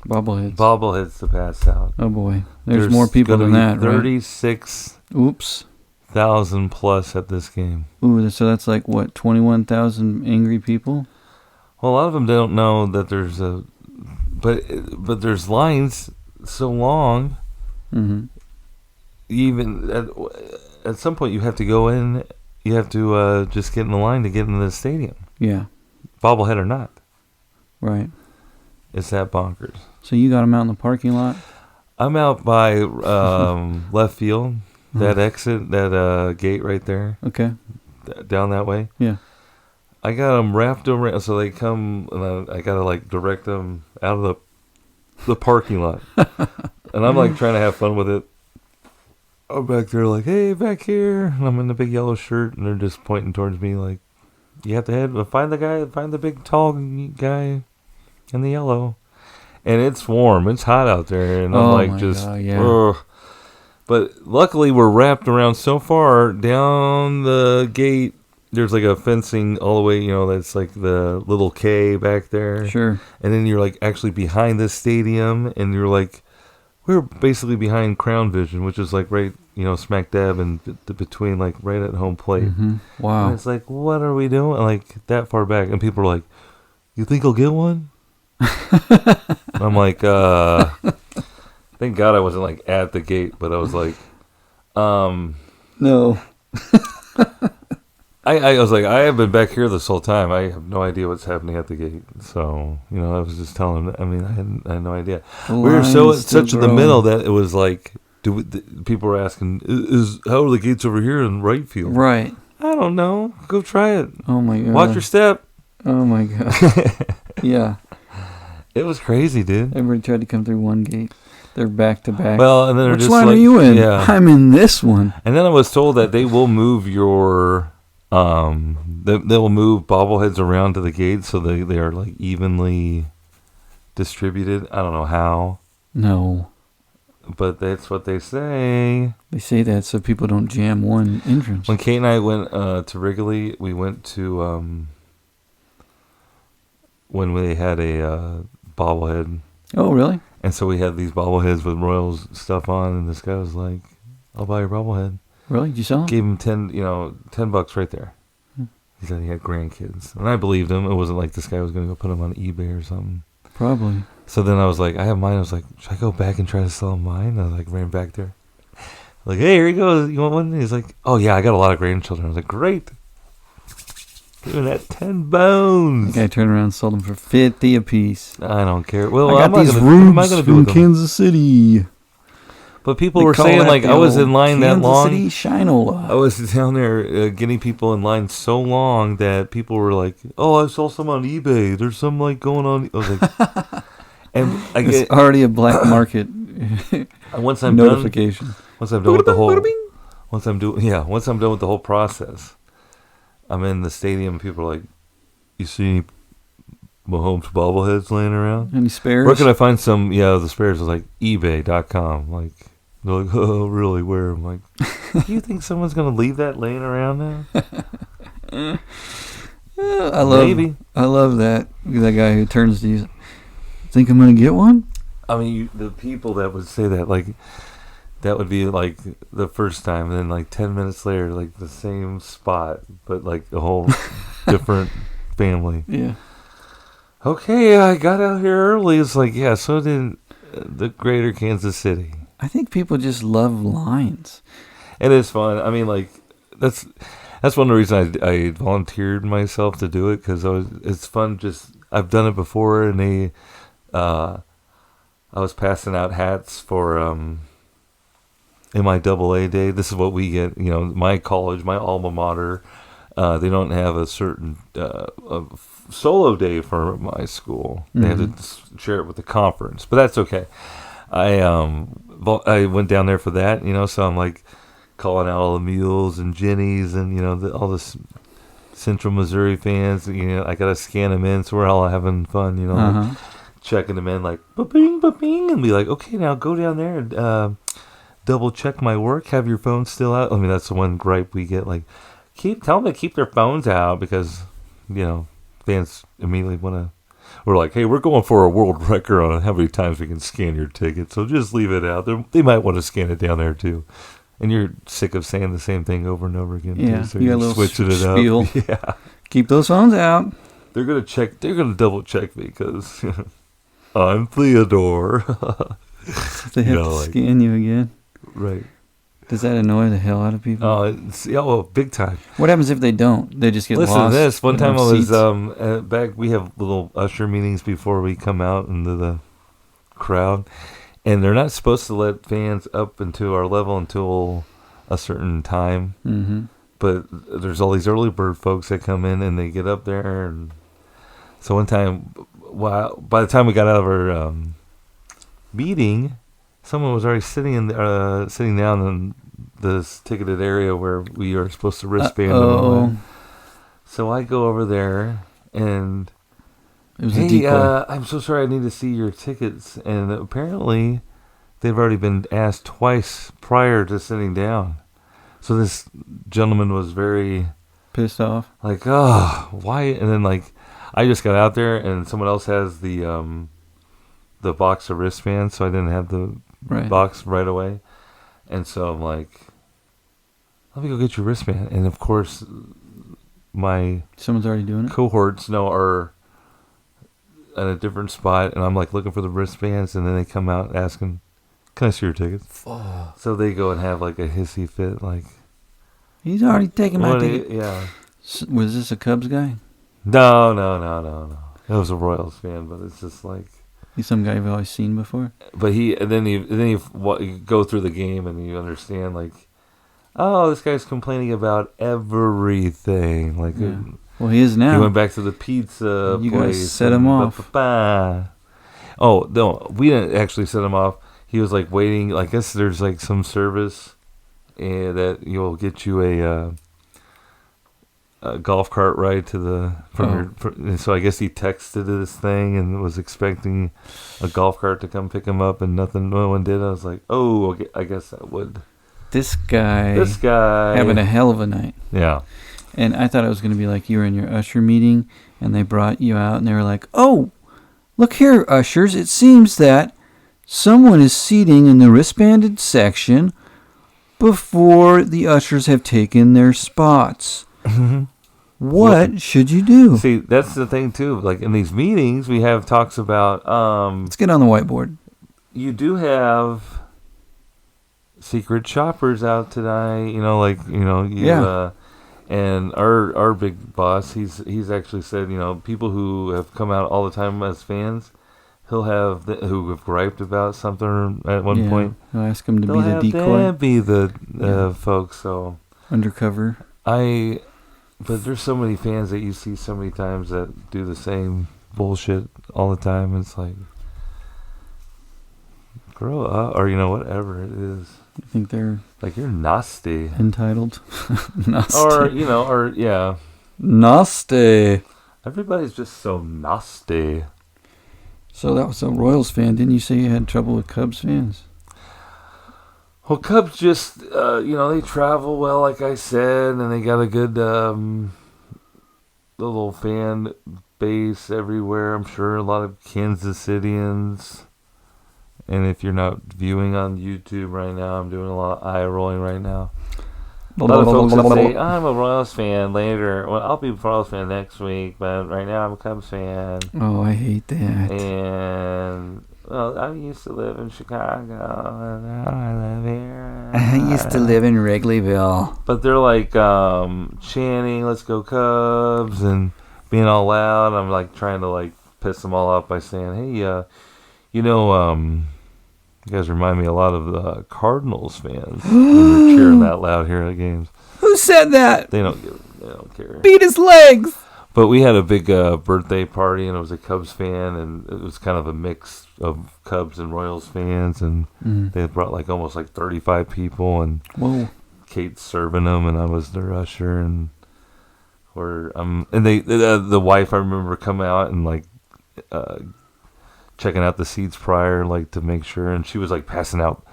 bobbleheads to pass out. Oh boy, there's more people than that, 36. Right? Oops. 1,000 plus at this game. Ooh, so that's like what, 21,000 angry people? Well, a lot of them don't know that there's but there's lines so long. Mm-hmm. Even at some point, you have to go in. You have to just get in the line to get into the stadium. Yeah. Bobblehead or not. Right. It's that bonkers. So you got them out in the parking lot? I'm out by left field. that exit, that gate right there. Okay. Down that way. Yeah. I got them wrapped around, so they come, and I gotta like direct them out of the parking lot, and I'm like trying to have fun with it. I'm back there like, hey, back here, and I'm in the big yellow shirt, and they're just pointing towards me like, you have to find the big tall guy in the yellow, and it's warm, it's hot out there, and I'm like just, God, yeah. Ugh. But luckily we're wrapped around so far down the gate. There's like a fencing all the way, that's like the little K back there. Sure. And then you're like actually behind the stadium, and you're like, we're basically behind Crown Vision, which is like right, smack dab in between, like right at home plate. Mm-hmm. Wow. And it's like, what are we doing? Like that far back, and people are like, you think I'll get one? I'm like, thank God I wasn't like at the gate, but I was like, no. I was like, I have been back here this whole time. I have no idea what's happening at the gate. So, I was just telling them. I mean, I had no idea. We were such in the middle that it was like, people were asking, how are the gates over here in right field? Right. I don't know. Go try it. Oh, my God. Watch your step. Oh, my God. Yeah. It was crazy, dude. Everybody tried to come through one gate. They're back to back. Well, and then which just line like, are you in? Yeah. I'm in this one. And then I was told that they will move your, they will move bobbleheads around to the gate so they are like evenly distributed. I don't know how. No. But that's what they say. They say that so people don't jam one entrance. When Kate and I went to Wrigley, we went to when they had a bobblehead. Oh, really? And so we had these bobbleheads with Royals stuff on, and this guy was like, I'll buy your bobblehead. Really? Did you sell them? Gave him $10 right there. He said he had grandkids. And I believed him. It wasn't like this guy was going to go put them on eBay or something. Probably. So then I was like, I have mine. I was like, should I go back and try to sell mine? And I like ran back there. Like, hey, here he goes. You want one? And he's like, oh, yeah, I got a lot of grandchildren. I was like, great. Give me that 10 bones. The guy turned around and sold them for $50 a piece. I don't care. Well, I got these rubes from Kansas City. But people were saying, like, I was in line that long. Kansas City Shinola. I was down there getting people in line so long that people were like, oh, I saw some on eBay. There's some, like, going on. I was like, and I get. It's already a black market once I'm notification. Done, once I'm done with the whole. Once I'm done with the whole process, I'm in the stadium and people are like, you see any Mahomes bobbleheads laying around? Any spares? Where can I find some? Yeah, the spares was like eBay.com. Like, they're like, oh, really? Where? I'm like, do you think someone's going to leave that laying around now? I love that guy who turns to you. Think I'm going to get one? I mean, the people that would say that, like, that would be like the first time, and then like 10 minutes later, like the same spot, but like a whole different family. Yeah. Okay, I got out here early. It's like, yeah, so did the greater Kansas City. I think people just love lines. It is fun. I mean, like, that's one of the reasons I volunteered myself to do it, because it's fun. Just, I've done it before, and I was passing out hats for MIAA day. This is what we get. My college, my alma mater, they don't have a certain a solo day for my school. Mm-hmm. They have to share it with the conference, but that's okay. I went down there for that, so I'm like calling out all the mules and Jennies and all the Central Missouri fans. I gotta scan them in, so we're all having fun. Like checking them in, like ba-bing, ba-bing, and be like, okay, now go down there and double check my work. Have your phone still out. I mean, that's the one gripe we get. Like, tell them to keep their phones out, because fans immediately want to. We're like, hey, we're going for a world record on how many times we can scan your ticket, so just leave it out. They might want to scan it down there too. And you're sick of saying the same thing over and over again. Yeah, too, so you got a little switching it spiel. up. Yeah, keep those phones out. They're gonna check. They're gonna double check me because I'm Theodore. They have to scan you again. Right. Does that annoy the hell out of people? Oh, big time. What happens if they don't? They just get lost. Listen to this. One time I was back. We have little usher meetings before we come out into the crowd, and they're not supposed to let fans up into our level until a certain time. Mm-hmm. But there's all these early bird folks that come in and they get up there. And so one time, by the time we got out of our meeting, someone was already sitting down in this ticketed area where we are supposed to wristband them all in. So I go over there and, it was a decoy. I'm so sorry, I need to see your tickets. And apparently they've already been asked twice prior to sitting down. So this gentleman was very pissed off. Like, oh, why? And then like, I just got out there and someone else has the box of wristbands, so I didn't have the box right away. And so I'm like, let me go get your wristband. And of course, someone's already doing it. Cohorts are at a different spot, and I'm like looking for the wristbands, and then they come out asking, "Can I see your tickets?" Oh. So they go and have like a hissy fit, like, he's already taken my ticket. Yeah. Was this a Cubs guy? No. It was a Royals fan, but it's just like, he's some guy you've always seen before. But you go through the game and you understand, like, oh, this guy's complaining about everything. Like, yeah. Well, he is now. He went back to the pizza you place. You guys set him off. Oh, no, we didn't actually set him off. He was, like, waiting. I guess there's, like, some service that you'll get you a golf cart ride to the so I guess he texted this thing and was expecting a golf cart to come pick him up, and no one did. I was like, oh, okay, I guess that would. This guy having a hell of a night. Yeah. And I thought it was going to be like you were in your usher meeting and they brought you out and they were like, oh, look here, ushers, it seems that someone is seating in the wristbanded section before the ushers have taken their spots. What should you do? See, that's the thing too. Like in these meetings, we have talks about. Let's get on the whiteboard. You do have secret shoppers out tonight. And our big boss, he's actually said, people who have come out all the time as fans, he'll have who have griped about something at one point. He'll ask them to be the decoy. Be the folks. So undercover. But there's so many fans that you see so many times that do the same bullshit all the time. It's like, grow up, or whatever it is. I think they're like, you're nasty, entitled, nasty, or yeah, nasty. Everybody's just so nasty. So that was a Royals fan. Didn't you say you had trouble with Cubs fans? Well, Cubs just, they travel well, like I said, and they got a good little fan base everywhere. I'm sure a lot of Kansas Cityans. And if you're not viewing on YouTube right now, I'm doing a lot of eye rolling right now. A lot of folks that say, I'm a Royals fan later. Well, I'll be a Royals fan next week, but right now I'm a Cubs fan. Oh, I hate that. And, well, I used to live in Chicago, and now I live here. I used to live in Wrigleyville. But they're like chanting, let's go Cubs, and being all loud. I'm like trying to like piss them all off by saying, hey, you guys remind me a lot of the Cardinals fans when you're cheering that loud here at games. Who said that? They don't care. Beat his legs. But we had a big birthday party, and it was a Cubs fan, and it was kind of a mix of Cubs and Royals fans, and they brought like almost like 35 people, and Kate's serving them, and I was their usher, and the wife, I remember, come out and like checking out the seats prior, like to make sure, and she was like passing out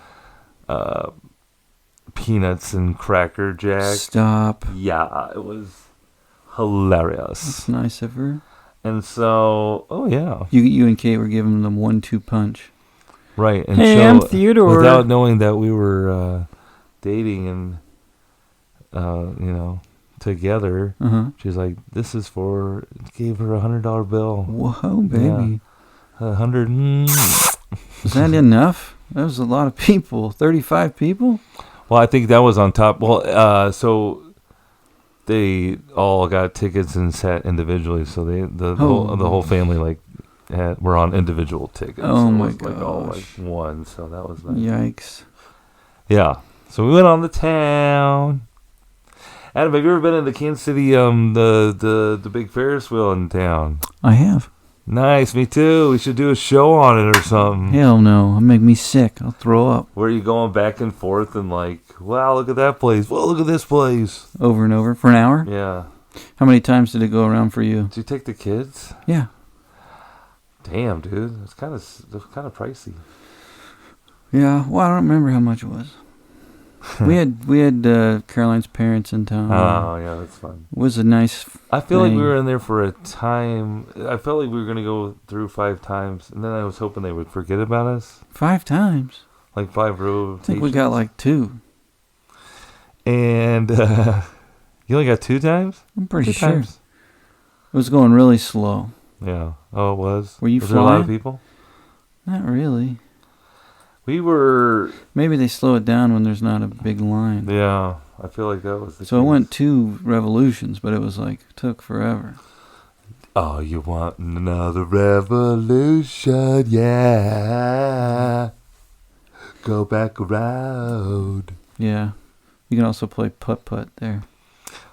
peanuts and Cracker Jack. Stop. Yeah, it was hilarious. That's nice of her. And so, you and Kate were giving them 1-2 punch. Right. And hey, so, I'm Theodore. Without knowing that we were dating and together, she's like, "This is for." Gave her $100 bill. Whoa, baby. Yeah. 100. Was that enough? That was a lot of people. 35 people. Well, I think that was on top. Well, so they all got tickets and sat individually. So the whole family were on individual tickets. Oh so my gosh! Like all like one. So that was nice. Yikes. Yeah. So we went on the town. Adam, have you ever been in the Kansas City, the big Ferris wheel in town? I have. Nice, me too. We should do a show on it or something. Hell no. It'll make me sick. I'll throw up. Where are you going back and forth and like, wow, look at that place. Well, look at this place. Over and over for an hour? Yeah. How many times did it go around for you? Did you take the kids? Yeah. Damn, dude. It's kind of pricey. Yeah. Well, I don't remember how much it was. we had Caroline's parents in town. Oh, yeah, that's fun. It was a nice I feel thing. like we were in there for a time. I felt like we were going to go through 5 times, and then I was hoping they would forget about us. 5 times? Like 5 rotations. I think we got like 2. And you only got 2 times? I'm pretty 2 sure. times? It was going really slow. Yeah. Oh, it was? Were you Was there a lot of flying? people? Not really. We were... Maybe they slow it down when there's not a big line. Yeah. I feel like that was the So case. it went 2 revolutions, but it was like, took forever. Oh, you want another revolution? Yeah. Go back around. Yeah. You can also play putt-putt there.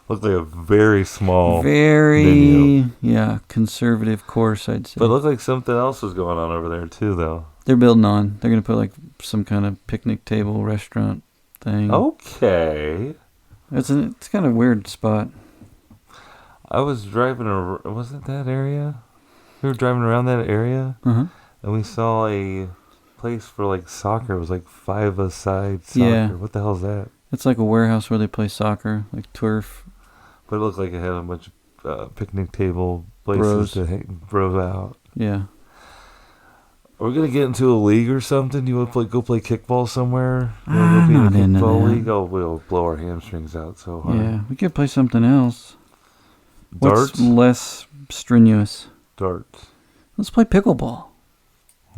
Looked like a very small Very, venue. yeah, conservative course, I'd say. But it looked like something else was going on over there, too, though. They're building on. They're going to put like some kind of picnic table restaurant thing. Okay. It's kind of a weird spot. I was driving, wasn't that area? We were driving around that area, Uh-huh. and we saw a place for, like, soccer. It was, like, 5-a-side soccer. Yeah. What the hell is that? It's like a warehouse where they play soccer, like turf. But it looked like it had a bunch of picnic table places Bros. to hang bros out. Yeah. Are we going to get into a league or something? Do you want to go play kickball somewhere? You I'm wanna go not be in a into kickball that. league? Oh, we'll blow our hamstrings out so hard. Yeah. We could play something else. Darts? What's less strenuous? Darts. Let's play pickleball.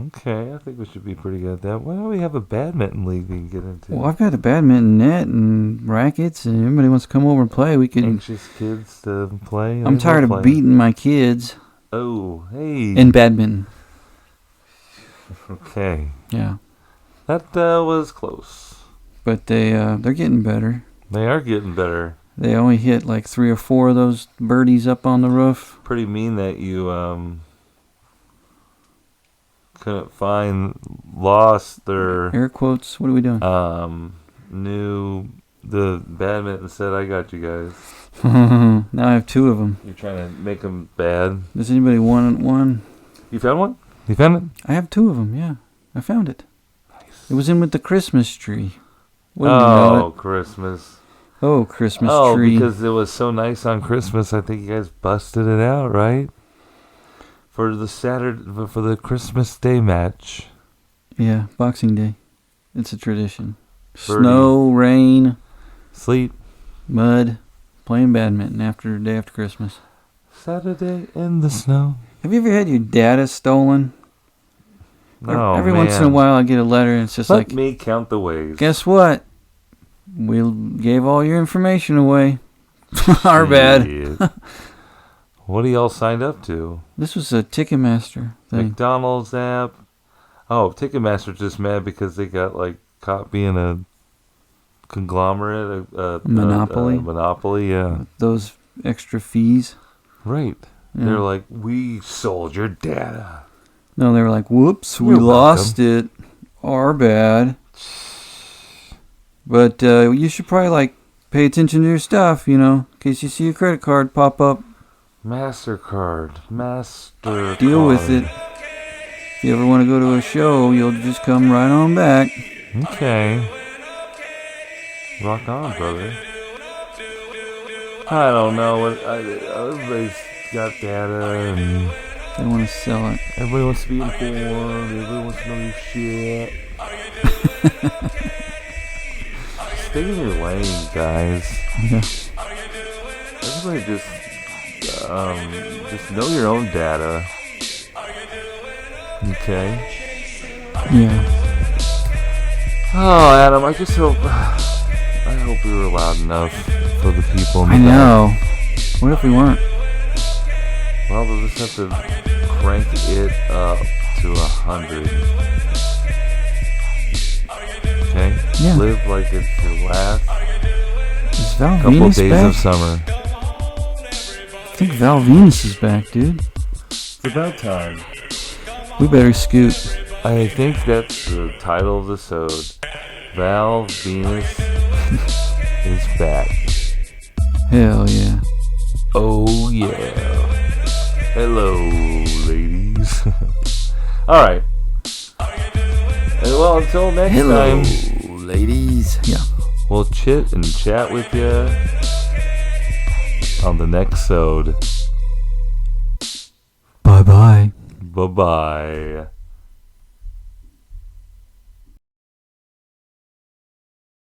Okay, I think we should be pretty good at that. Why don't we have a badminton league we can get into? Well, I've got a badminton net and rackets, and everybody wants to come over and play. We could. Anxious kids to play. I'm tired of beating my kids Oh, hey. in badminton. Okay. Yeah. That was close. But they're getting better. They are getting better. They only hit like 3 or 4 of those birdies up on the roof. Pretty mean that you lost their Air quotes. What are we doing? the badminton said, I got you guys. Now I have 2 of them. You're trying to make them bad. Does anybody want one? You found one? You found it? I have 2 of them. Yeah, I found it. Nice. It was in with the Christmas tree. Wouldn't you know Oh, it? Christmas. Oh, Christmas Oh, tree. because it was so nice on Christmas. I think you guys busted it out, right? For the Christmas Day match. Yeah, Boxing Day. It's a tradition. Birdie. Snow, rain, Sleep. mud, playing badminton day after Christmas. Saturday in the snow. Have you ever had your data stolen? Oh, Every man. once in a while I get a letter and it's just Let like, me count the ways. guess what? We gave all your information away. Our bad. Shit. What are y'all signed up to? This was a Ticketmaster thing. McDonald's app. Oh, Ticketmaster's just mad because they got like caught being a conglomerate, Monopoly? Monopoly, yeah. Those extra fees. Right. Yeah. They're like, we sold your data. No, they were like, whoops, we You're lost it. Our bad. But you should probably like pay attention to your stuff, in case you see your credit card pop up. MasterCard. Deal with it. If you ever want to go to a show, you'll just come right on back. Okay. Rock on, brother. I don't know. Everybody's got data and They want to sell it. everybody wants to be informed. Everybody wants to know your shit. Stay in your lane, guys. Yeah. Everybody just know your own data. Okay. Yeah. Oh, Adam, I hope we were loud enough for the people in the I back. know. What if we weren't? Well, they'll just have to crank it up to 100. Okay? Yeah. Live like it's your last Is Val couple Venus days back? of summer. I think Val Venus is back, dude. It's about time. We better scoot. I think that's the title of the episode. Val Venus is back. Hell yeah. Oh yeah. Hello, ladies. Alright. Well, until next time, ladies. Yeah. we'll chit and chat with you on the next episode. Bye-bye. Bye-bye.